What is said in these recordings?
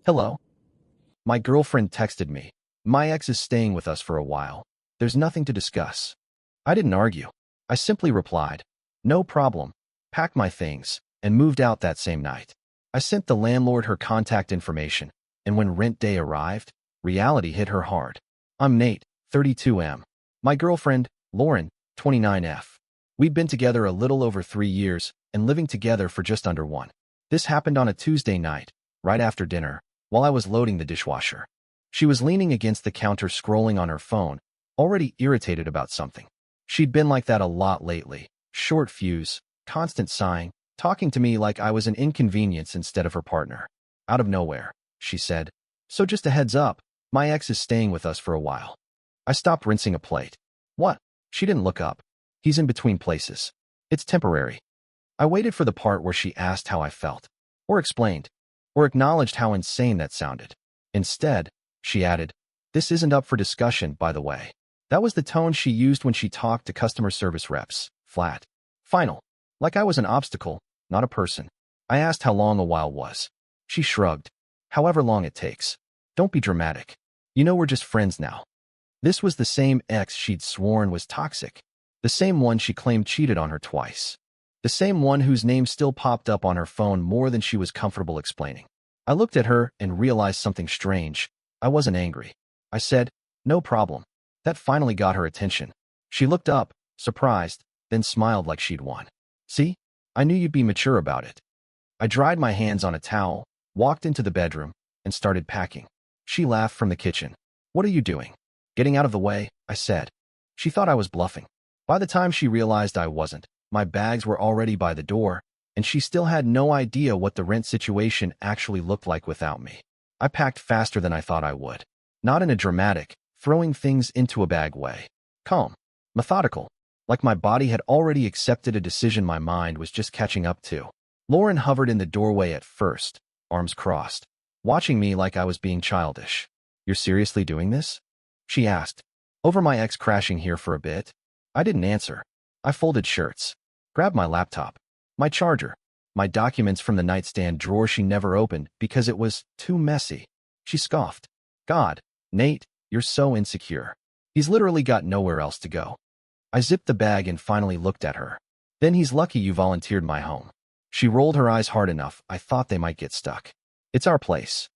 Hello? My girlfriend texted me. My ex is staying with us for a while. There's nothing to discuss. I didn't argue. I simply replied, no problem, packed my things, and moved out that same night. I sent the landlord her contact information, and when rent day arrived, reality hit her hard. I'm Nate, 32M. My girlfriend, Lauren, 29F. We'd been together a little over 3 years and living together for just under one. This happened on a Tuesday night, right after dinner, while I was loading the dishwasher. She was leaning against the counter scrolling on her phone, already irritated about something. She'd been like that a lot lately. Short fuse, constant sighing, talking to me like I was an inconvenience instead of her partner. Out of nowhere, she said, so just a heads up, my ex is staying with us for a while. I stopped rinsing a plate. What? She didn't look up. He's in between places. It's temporary. I waited for the part where she asked how I felt, or explained, or acknowledged how insane that sounded. Instead, she added, this isn't up for discussion, by the way. That was the tone she used when she talked to customer service reps. Flat. Final. Like I was an obstacle, not a person. I asked how long a while was. She shrugged. However long it takes. Don't be dramatic. You know we're just friends now. This was the same ex she'd sworn was toxic. The same one she claimed cheated on her twice. The same one whose name still popped up on her phone more than she was comfortable explaining. I looked at her and realized something strange. I wasn't angry. I said, no problem. That finally got her attention. She looked up, surprised, then smiled like she'd won. See? I knew you'd be mature about it. I dried my hands on a towel, walked into the bedroom, and started packing. She laughed from the kitchen. What are you doing? Getting out of the way, I said. She thought I was bluffing. By the time she realized I wasn't, my bags were already by the door, and she still had no idea what the rent situation actually looked like without me. I packed faster than I thought I would. Not in a dramatic, throwing things into a bag way. Calm. Methodical. Like my body had already accepted a decision my mind was just catching up to. Lauren hovered in the doorway at first, arms crossed, watching me like I was being childish. You're seriously doing this? She asked. Over my ex crashing here for a bit? I didn't answer. I folded shirts, grabbed my laptop, my charger, my documents from the nightstand drawer she never opened because it was too messy. She scoffed. God, Nate, you're so insecure. He's literally got nowhere else to go. I zipped the bag and finally looked at her. Then he's lucky you volunteered my home. She rolled her eyes hard enough I thought they might get stuck. It's our place.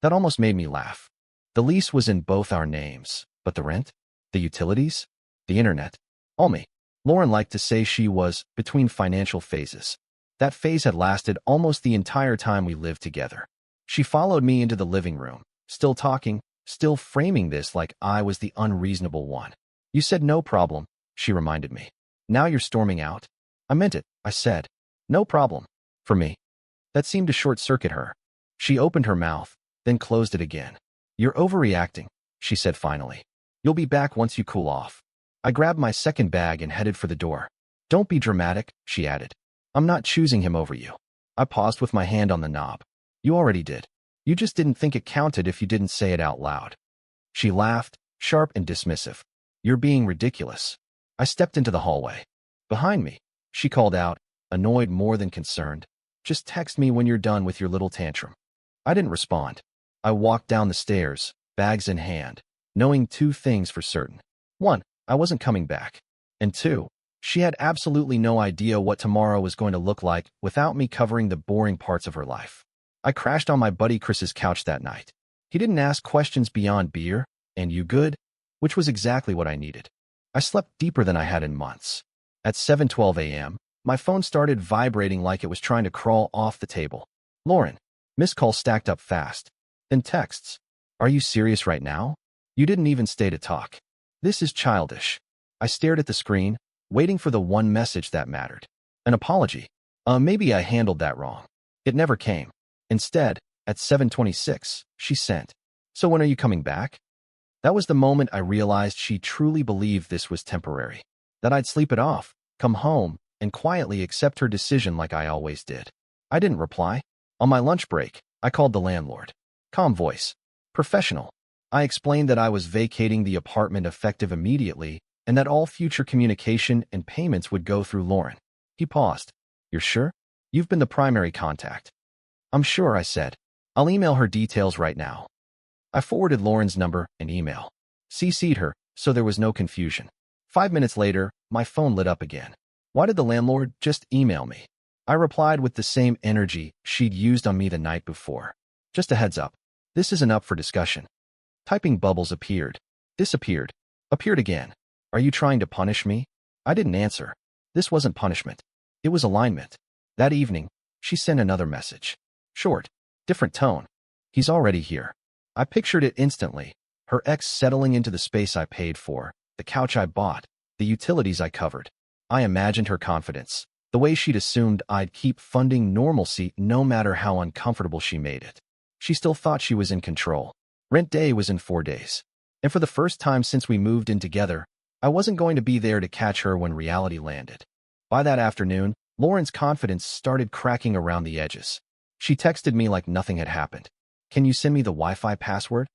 That almost made me laugh. The lease was in both our names, but the rent? The utilities? The internet? All me. Lauren liked to say she was between financial phases. That phase had lasted almost the entire time we lived together. She followed me into the living room, still talking, still framing this like I was the unreasonable one. You said no problem, she reminded me. Now you're storming out? I meant it, I said. No problem. For me. That seemed to short-circuit her. She opened her mouth, then closed it again. You're overreacting, she said finally. You'll be back once you cool off. I grabbed my second bag and headed for the door. Don't be dramatic, she added. I'm not choosing him over you. I paused with my hand on the knob. You already did. You just didn't think it counted if you didn't say it out loud. She laughed, sharp and dismissive. You're being ridiculous. I stepped into the hallway. Behind me, she called out, annoyed more than concerned. Just text me when you're done with your little tantrum. I didn't respond. I walked down the stairs, bags in hand, knowing two things for certain. One, I wasn't coming back. And two, she had absolutely no idea what tomorrow was going to look like without me covering the boring parts of her life. I crashed on my buddy Chris's couch that night. He didn't ask questions beyond beer, and you good? Which was exactly what I needed. I slept deeper than I had in months. At 7:12 a.m., my phone started vibrating like it was trying to crawl off the table. Lauren. Missed calls stacked up fast. Then texts. Are you serious right now? You didn't even stay to talk. This is childish. I stared at the screen, waiting for the one message that mattered. An apology. Maybe I handled that wrong. It never came. Instead, at 7:26, she sent. So when are you coming back? That was the moment I realized she truly believed this was temporary. That I'd sleep it off, come home, and quietly accept her decision like I always did. I didn't reply. On my lunch break, I called the landlord. Calm voice. Professional. I explained that I was vacating the apartment effective immediately and that all future communication and payments would go through Lauren. He paused. You're sure? You've been the primary contact. I'm sure, I said. I'll email her details right now. I forwarded Lauren's number and email. CC'd her, so there was no confusion. 5 minutes later, my phone lit up again. Why did the landlord just email me? I replied with the same energy she'd used on me the night before. Just a heads up. This isn't up for discussion. Typing bubbles appeared, disappeared, appeared again. Are you trying to punish me? I didn't answer. This wasn't punishment. It was alignment. That evening, she sent another message. Short, different tone. He's already here. I pictured it instantly. Her ex settling into the space I paid for, the couch I bought, the utilities I covered. I imagined her confidence, the way she'd assumed I'd keep funding normalcy no matter how uncomfortable she made it. She still thought she was in control. Rent day was in 4 days. And for the first time since we moved in together, I wasn't going to be there to catch her when reality landed. By that afternoon, Lauren's confidence started cracking around the edges. She texted me like nothing had happened. Can you send me the Wi-Fi password?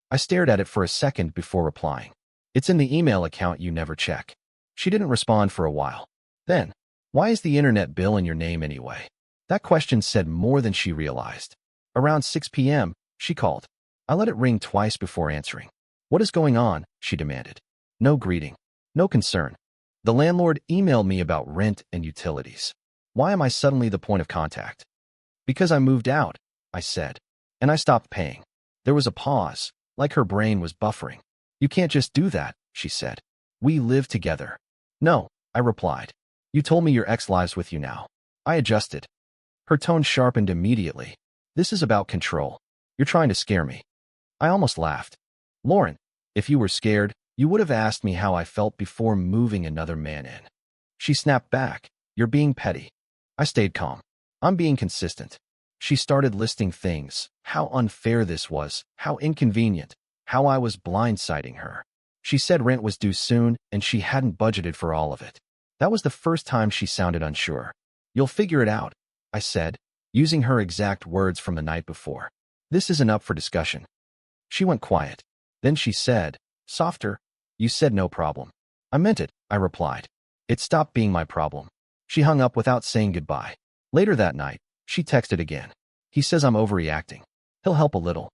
I stared at it for a second before replying. It's in the email account you never check. She didn't respond for a while. Then, why is the internet bill in your name anyway? That question said more than she realized. Around 6 p.m., she called. I let it ring twice before answering. What is going on? She demanded. No greeting. No concern. The landlord emailed me about rent and utilities. Why am I suddenly the point of contact? Because I moved out, I said. And I stopped paying. There was a pause, like her brain was buffering. You can't just do that, she said. We live together. No, I replied. You told me your ex lives with you now. I adjusted. Her tone sharpened immediately. This is about control. You're trying to scare me. I almost laughed. Lauren, if you were scared, you would have asked me how I felt before moving another man in. She snapped back. You're being petty. I stayed calm. I'm being consistent. She started listing things, how unfair this was, how inconvenient, how I was blindsiding her. She said rent was due soon and she hadn't budgeted for all of it. That was the first time she sounded unsure. You'll figure it out, I said, using her exact words from the night before. This isn't up for discussion. She went quiet. Then she said, softer, you said no problem. I meant it, I replied. It stopped being my problem. She hung up without saying goodbye. Later that night, she texted again. He says I'm overreacting. He'll help a little.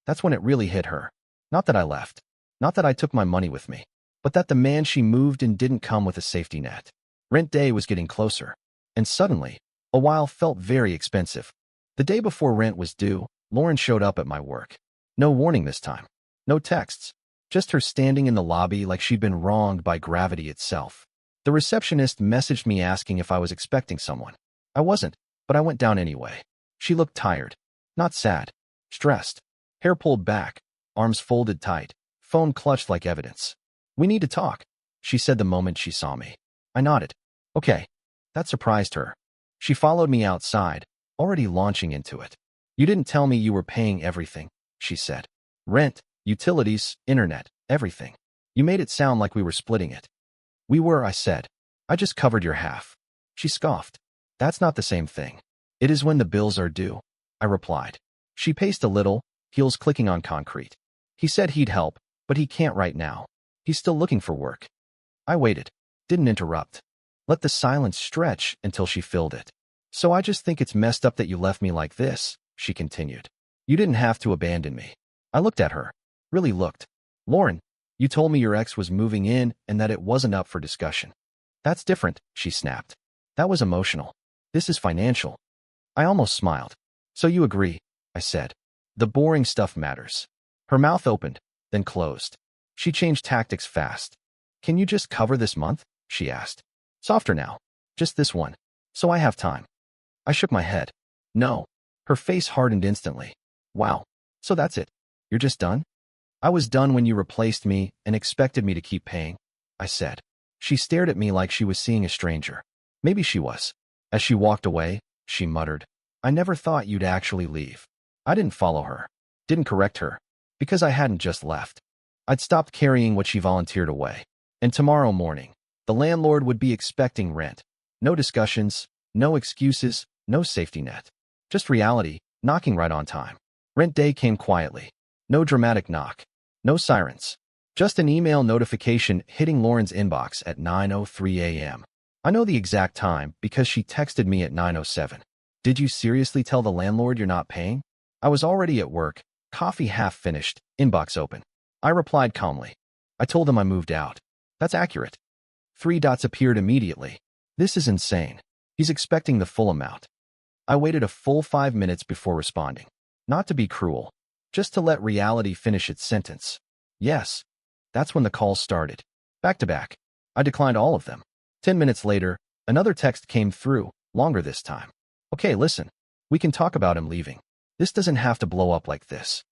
That's when it really hit her. Not that I left. Not that I took my money with me. But that the man she moved in didn't come with a safety net. Rent day was getting closer. And suddenly, a while felt very expensive. The day before rent was due, Lauren showed up at my work. No warning this time. No texts. Just her standing in the lobby like she'd been wronged by gravity itself. The receptionist messaged me asking if I was expecting someone. I wasn't, but I went down anyway. She looked tired. Not sad. Stressed. Hair pulled back. Arms folded tight. Phone clutched like evidence. We need to talk, she said the moment she saw me. I nodded. Okay. That surprised her. She followed me outside, already launching into it. You didn't tell me you were paying everything, she said. Rent, utilities, internet, everything. You made it sound like we were splitting it. We were, I said. I just covered your half. She scoffed. That's not the same thing. It is when the bills are due, I replied. She paced a little, heels clicking on concrete. He said he'd help, but he can't right now. He's still looking for work. I waited. Didn't interrupt. Let the silence stretch until she filled it. So I just think it's messed up that you left me like this, she continued. You didn't have to abandon me. I looked at her. Really looked. Lauren, you told me your ex was moving in and that it wasn't up for discussion. That's different, she snapped. That was emotional. This is financial. I almost smiled. So you agree, I said. The boring stuff matters. Her mouth opened, then closed. She changed tactics fast. Can you just cover this month? She asked. Softer now. Just this one. So I have time. I shook my head. No. Her face hardened instantly. Wow. So that's it. You're just done? I was done when you replaced me and expected me to keep paying, I said. She stared at me like she was seeing a stranger. Maybe she was. As she walked away, she muttered, I never thought you'd actually leave. I didn't follow her. Didn't correct her. Because I hadn't just left. I'd stopped carrying what she volunteered away. And tomorrow morning, the landlord would be expecting rent. No discussions, no excuses, no safety net. Just reality, knocking right on time. Rent day came quietly. No dramatic knock. No sirens. Just an email notification hitting Lauren's inbox at 9:03 a.m. I know the exact time because she texted me at 9:07. Did you seriously tell the landlord you're not paying? I was already at work, coffee half finished, inbox open. I replied calmly. I told him I moved out. That's accurate. 3 dots appeared immediately. This is insane. He's expecting the full amount. I waited a full 5 minutes before responding. Not to be cruel, just to let reality finish its sentence. Yes. That's when the calls started. Back to back. I declined all of them. 10 minutes later, another text came through, longer this time. Okay, listen. We can talk about him leaving. This doesn't have to blow up like this.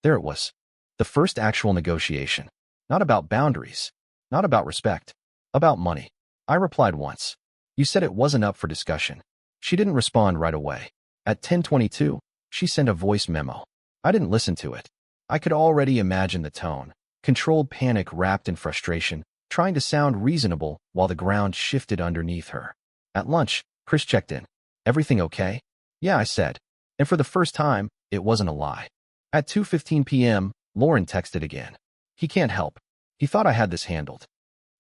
There it was. The first actual negotiation. Not about boundaries. Not about respect. About money. I replied once. You said it wasn't up for discussion. She didn't respond right away. At 10:22, she sent a voice memo. I didn't listen to it. I could already imagine the tone. Controlled panic wrapped in frustration, trying to sound reasonable while the ground shifted underneath her. At lunch, Chris checked in. Everything okay? Yeah, I said. And for the first time, it wasn't a lie. At 2:15 p.m., Lauren texted again. He can't help. He thought I had this handled.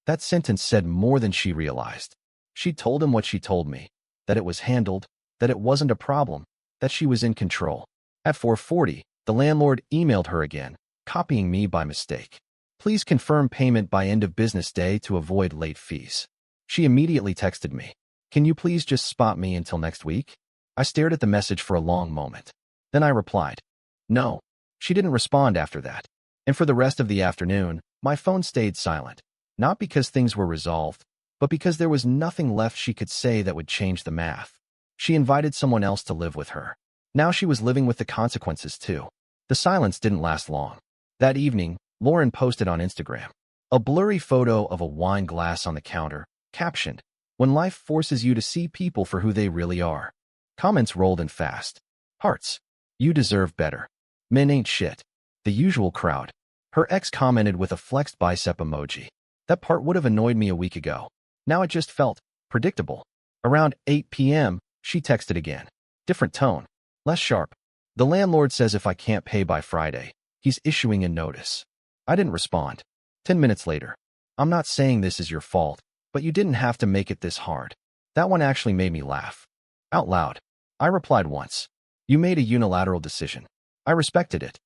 That sentence said more than she realized. She told him what she told me, that it was handled, that it wasn't a problem, that she was in control. At 4:40, the landlord emailed her again, copying me by mistake. Please confirm payment by end of business day to avoid late fees. She immediately texted me. Can you please just spot me until next week? I stared at the message for a long moment. Then I replied. No. She didn't respond after that. And for the rest of the afternoon, my phone stayed silent. Not because things were resolved, but because there was nothing left she could say that would change the math. She invited someone else to live with her. Now she was living with the consequences too. The silence didn't last long. That evening, Lauren posted on Instagram a blurry photo of a wine glass on the counter, captioned, "When life forces you to see people for who they really are." Comments rolled in fast. Hearts. You deserve better. Men ain't shit. The usual crowd. Her ex commented with a flexed bicep emoji. That part would have annoyed me a week ago. Now it just felt predictable. Around 8 p.m., she texted again. Different tone. Less sharp. The landlord says if I can't pay by Friday, he's issuing a notice. I didn't respond. 10 minutes later. I'm not saying this is your fault, but you didn't have to make it this hard. That one actually made me laugh. Out loud. I replied once. You made a unilateral decision. I respected it.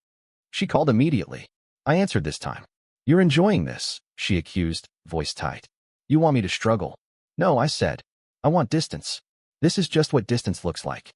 She called immediately. I answered this time. You're enjoying this, she accused, voice tight. You want me to struggle? No, I said. I want distance. This is just what distance looks like.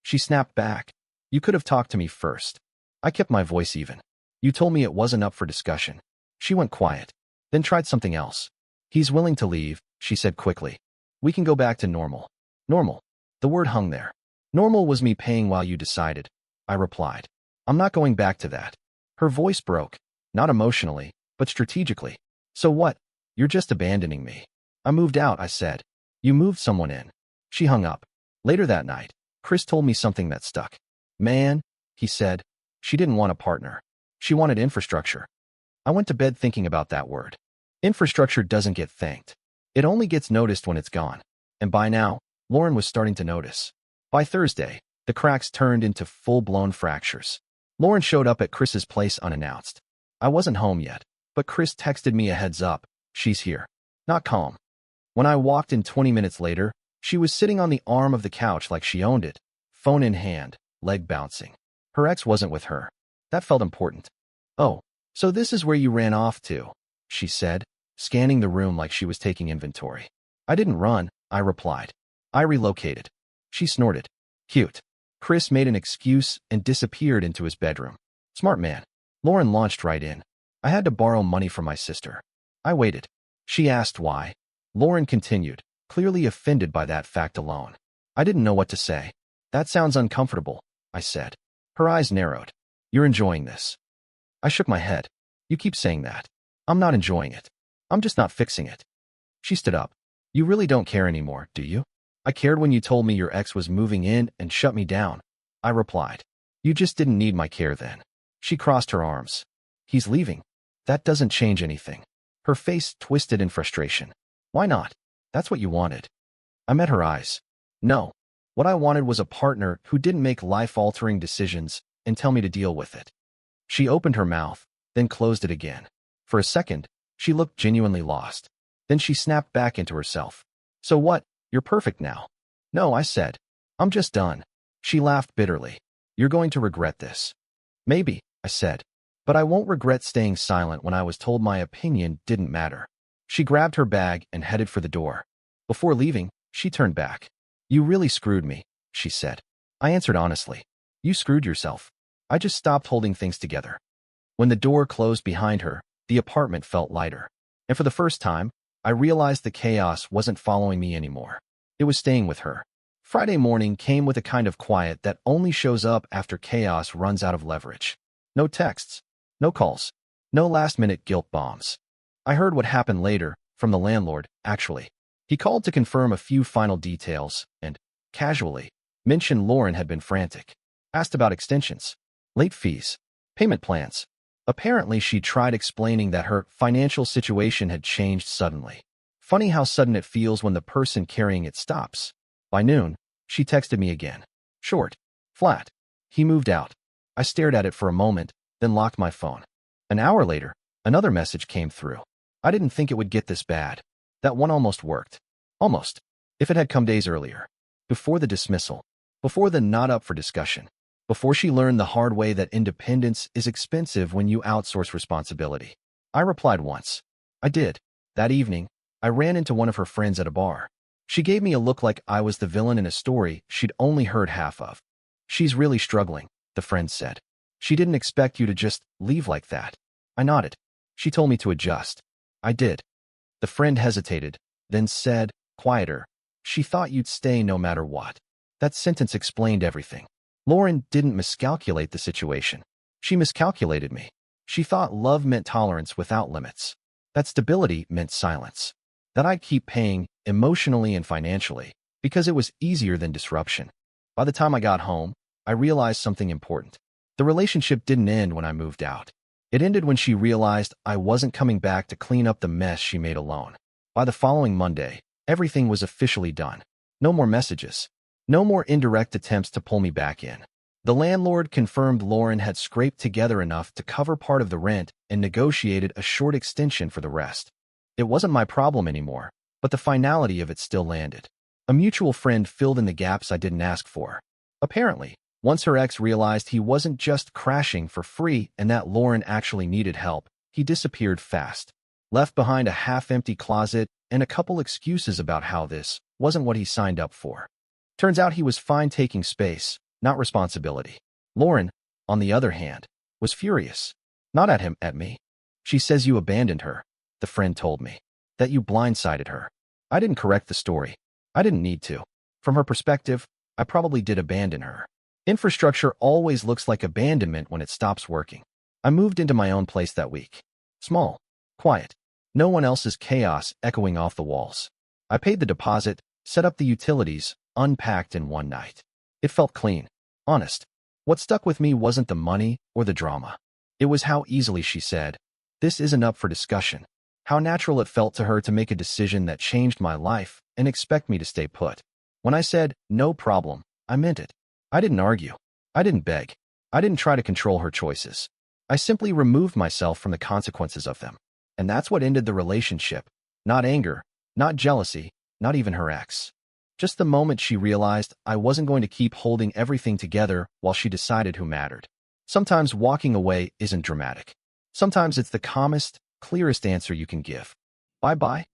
She snapped back. You could have talked to me first. I kept my voice even. You told me it wasn't up for discussion. She went quiet. Then tried something else. He's willing to leave, she said quickly. We can go back to normal. Normal. The word hung there. Normal was me paying while you decided. I replied. I'm not going back to that. Her voice broke. Not emotionally, but strategically. So what? You're just abandoning me. I moved out, I said. You moved someone in. She hung up. Later that night, Chris told me something that stuck. Man, he said. She didn't want a partner. She wanted infrastructure. I went to bed thinking about that word. Infrastructure doesn't get thanked. It only gets noticed when it's gone. And by now, Lauren was starting to notice. By Thursday, the cracks turned into full-blown fractures. Lauren showed up at Chris's place unannounced. I wasn't home yet, but Chris texted me a heads up. She's here. Not calm. When I walked in 20 minutes later, she was sitting on the arm of the couch like she owned it, phone in hand, leg bouncing. Her ex wasn't with her. That felt important. Oh, so this is where you ran off to, she said, scanning the room like she was taking inventory. I didn't run, I replied. I relocated. She snorted. Cute. Chris made an excuse and disappeared into his bedroom. Smart man. Lauren launched right in. I had to borrow money from my sister. I waited. She asked why. Lauren continued, clearly offended by that fact alone. I didn't know what to say. That sounds uncomfortable, I said. Her eyes narrowed. You're enjoying this. I shook my head. You keep saying that. I'm not enjoying it. I'm just not fixing it. She stood up. You really don't care anymore, do you? I cared when you told me your ex was moving in and shut me down. I replied. You just didn't need my care then. She crossed her arms. He's leaving. That doesn't change anything. Her face twisted in frustration. Why not? That's what you wanted. I met her eyes. No. What I wanted was a partner who didn't make life-altering decisions and tell me to deal with it. She opened her mouth, then closed it again. For a second, she looked genuinely lost. Then she snapped back into herself. So what? You're perfect now. No, I said. I'm just done. She laughed bitterly. You're going to regret this. Maybe, I said. But I won't regret staying silent when I was told my opinion didn't matter. She grabbed her bag and headed for the door. Before leaving, she turned back. You really screwed me, she said. I answered honestly. You screwed yourself. I just stopped holding things together. When the door closed behind her, the apartment felt lighter. And for the first time, I realized the chaos wasn't following me anymore. It was staying with her. Friday morning came with a kind of quiet that only shows up after chaos runs out of leverage. No texts. No calls. No last-minute guilt bombs. I heard what happened later, from the landlord, actually. He called to confirm a few final details and, casually, mentioned Lauren had been frantic. Asked about extensions, late fees, payment plans. Apparently, she tried explaining that her financial situation had changed suddenly. Funny how sudden it feels when the person carrying it stops. By noon, she texted me again. Short. Flat. He moved out. I stared at it for a moment, then locked my phone. An hour later, another message came through. I didn't think it would get this bad. That one almost worked. Almost. If it had come days earlier. Before the dismissal. Before the not up for discussion. Before she learned the hard way that independence is expensive when you outsource responsibility. I replied once. I did. That evening, I ran into one of her friends at a bar. She gave me a look like I was the villain in a story she'd only heard half of. She's really struggling, the friend said. She didn't expect you to just leave like that. I nodded. She told me to adjust. I did. The friend hesitated, then said, quieter, she thought you'd stay no matter what. That sentence explained everything. Lauren didn't miscalculate the situation. She miscalculated me. She thought love meant tolerance without limits. That stability meant silence. That I'd keep paying, emotionally and financially, because it was easier than disruption. By the time I got home, I realized something important. The relationship didn't end when I moved out. It ended when she realized I wasn't coming back to clean up the mess she made alone. By the following Monday, everything was officially done. No more messages. No more indirect attempts to pull me back in. The landlord confirmed Lauren had scraped together enough to cover part of the rent and negotiated a short extension for the rest. It wasn't my problem anymore, but the finality of it still landed. A mutual friend filled in the gaps I didn't ask for. Apparently, once her ex realized he wasn't just crashing for free and that Lauren actually needed help, he disappeared fast. Left behind a half-empty closet and a couple excuses about how this wasn't what he signed up for. Turns out he was fine taking space, not responsibility. Lauren, on the other hand, was furious. Not at him, at me. She says you abandoned her, the friend told me. That you blindsided her. I didn't correct the story. I didn't need to. From her perspective, I probably did abandon her. Infrastructure always looks like abandonment when it stops working. I moved into my own place that week. Small. Quiet. No one else's chaos echoing off the walls. I paid the deposit, set up the utilities, unpacked in one night. It felt clean. Honest. What stuck with me wasn't the money or the drama. It was how easily she said, "This isn't up for discussion." How natural it felt to her to make a decision that changed my life and expect me to stay put. When I said, "No problem," I meant it. I didn't argue. I didn't beg. I didn't try to control her choices. I simply removed myself from the consequences of them. And that's what ended the relationship. Not anger, not jealousy, not even her ex. Just the moment she realized I wasn't going to keep holding everything together while she decided who mattered. Sometimes walking away isn't dramatic. Sometimes it's the calmest, clearest answer you can give. Bye-bye.